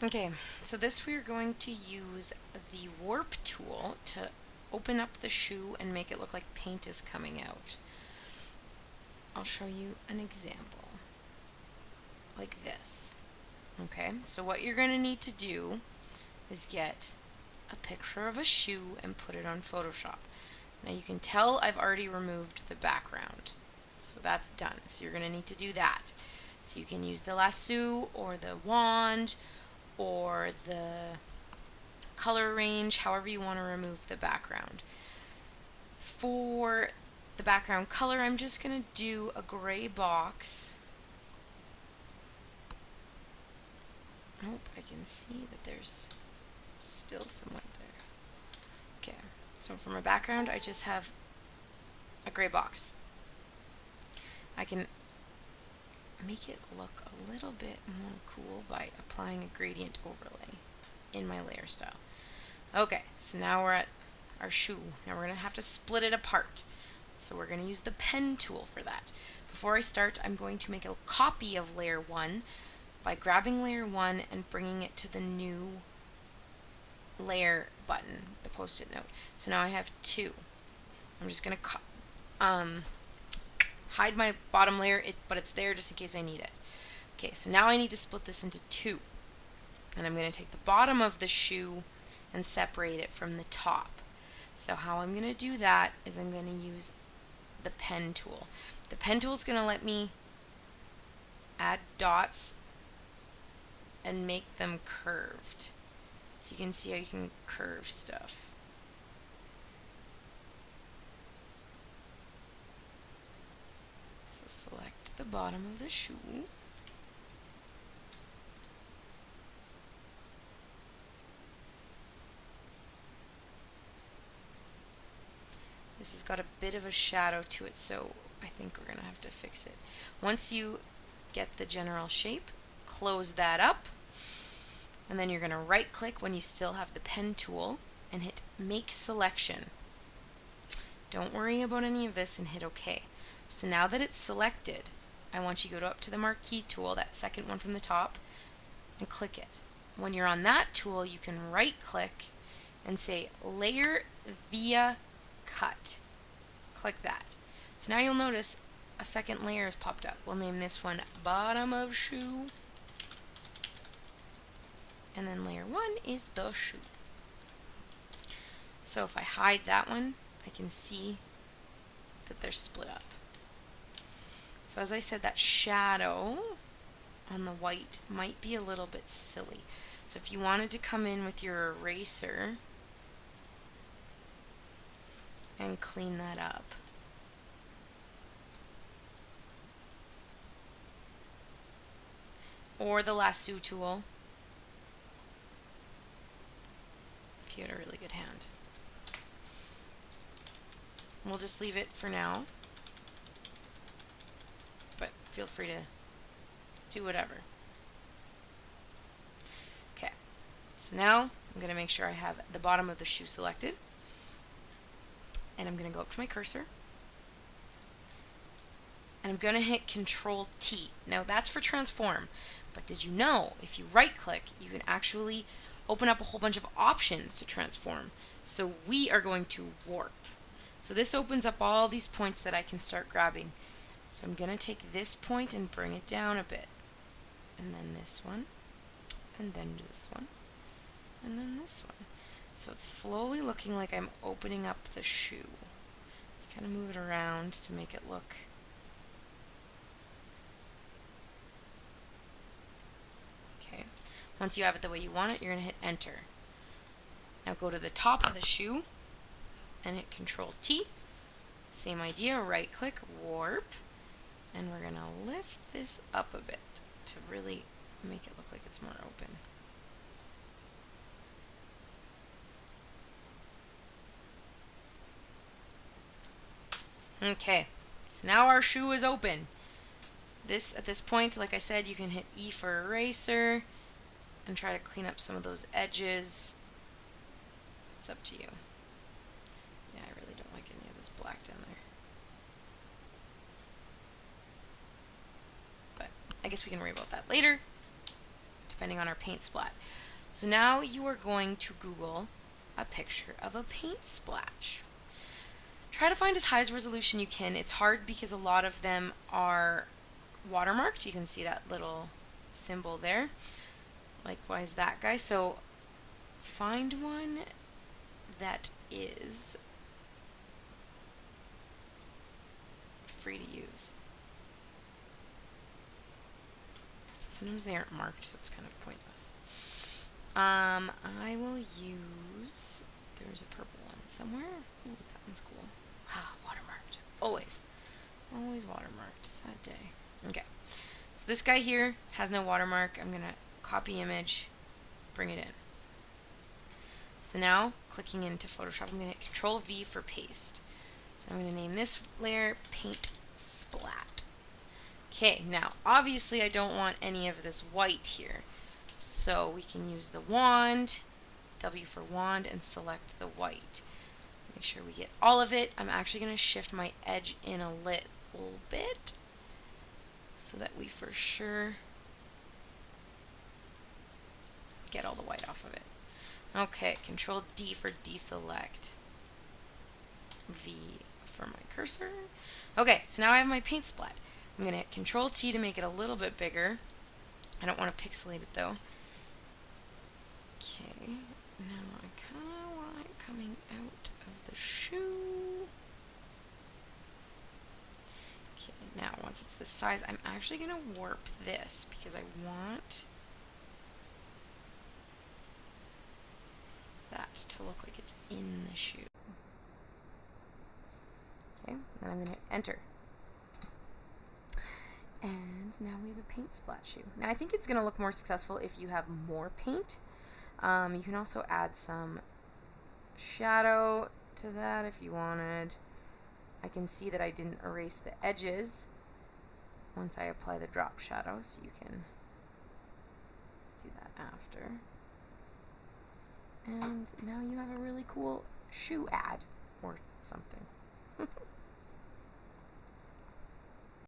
Okay, so this we're going to use the warp tool to open up the shoe and make it look like paint is coming out. I'll show you an example like this. Okay, so what you're going to need to do is get a picture of a shoe and put it on Photoshop. Now you can tell I've already removed the background, so that's done. So you're going to need to do that. So you can use the lasso or the wand or the color range, however you want to remove the background. For the background color, I'm just going to do a gray box. I hope I can see that there's still some white there. Okay, so for my background, I just have a gray box. I can make it look a little bit more cool by applying a gradient overlay in my layer style. Okay, so now we're at our shoe. Now we're going to have to split it apart. So we're going to use the pen tool for that. Before I start, I'm going to make a copy of layer 1 by grabbing layer 1 and bringing it to the new layer button, the post-it note. So now I have 2. I'm just going to hide my bottom layer, but it's there just in case I need it. Okay, so now I need to split this into 2. And I'm going to take the bottom of the shoe and separate it from the top. So how I'm going to do that is I'm going to use the pen tool. The pen tool is going to let me add dots and make them curved. So you can see how you can curve stuff. So select the bottom of the shoe. This has got a bit of a shadow to it, so I think we're going to have to fix it. Once you get the general shape, close that up, and then you're going to right click when you still have the pen tool and hit Make Selection. Don't worry about any of this and hit OK. So now that it's selected, I want you to go up to the marquee tool, that second one from the top, and click it. When you're on that tool, you can right click and say Layer via Cut. Click that. So now you'll notice a second layer has popped up. We'll name this one Bottom of Shoe. And then layer 1 is the shoe. So if I hide that one, I can see that they're split up. So as I said, that shadow on the white might be a little bit silly. So if you wanted to come in with your eraser and clean that up, or the lasso tool if you had a really good hand. We'll just leave it for now, but feel free to do whatever. Okay, so now I'm going to make sure I have the bottom of the shoe selected, and I'm going to go up to my cursor, and I'm going to hit Control T. Now that's for transform, but did you know if you right click you can actually open up a whole bunch of options to transform? So we are going to warp. So this opens up all these points that I can start grabbing. So I'm going to take this point and bring it down a bit, and then this one, and then this one, and then this one. So it's slowly looking like I'm opening up the shoe. Kind of move it around to make it look okay. Once you have it the way you want it, you're going to hit enter. Now go to the top of the shoe and hit Control T. Same idea, right click, warp, and we're going to lift this up a bit to really make it look like it's more open. Okay, so now our shoe is open. At this point, like I said, you can hit E for eraser and try to clean up some of those edges. It's up to you. Yeah, I really don't like any of this black down there. But I guess we can worry about that later. depending on our paint splat. So now you are going to Google a picture of a paint splash. Try to find as high as resolution you can. It's hard because a lot of them are watermarked. You can see that little symbol there. Likewise that guy. So find one that is free to use. Sometimes they aren't marked, so it's kind of pointless. I will use, there's a purple one somewhere. Ooh, that one's cool. Ah, watermarked. Always. Always watermarked. Sad day. Okay. So this guy here has no watermark. I'm going to copy image, bring it in. So now, clicking into Photoshop, I'm going to hit Control V for paste. So I'm going to name this layer Paint Splat. Okay, now obviously I don't want any of this white here. So we can use the wand, W for wand, and select the white. Make sure we get all of it. I'm actually going to shift my edge in a little bit so that we for sure get all the white off of it. Okay, Control D for deselect. V for my cursor. Okay, so now I have my paint splat. I'm going to hit Control T to make it a little bit bigger. I don't want to pixelate it though. Okay, now I kind of want it coming out of the shoe. Okay, now once it's this size, I'm actually going to warp this because I want that to look like it's in the shoe. Okay, then I'm going to hit enter. And now we have a paint splat shoe. Now I think it's going to look more successful if you have more paint. You can also add some shadow to that if you wanted. I can see that I didn't erase the edges once I apply the drop shadow, so you can do that after. And now you have a really cool shoe ad or something.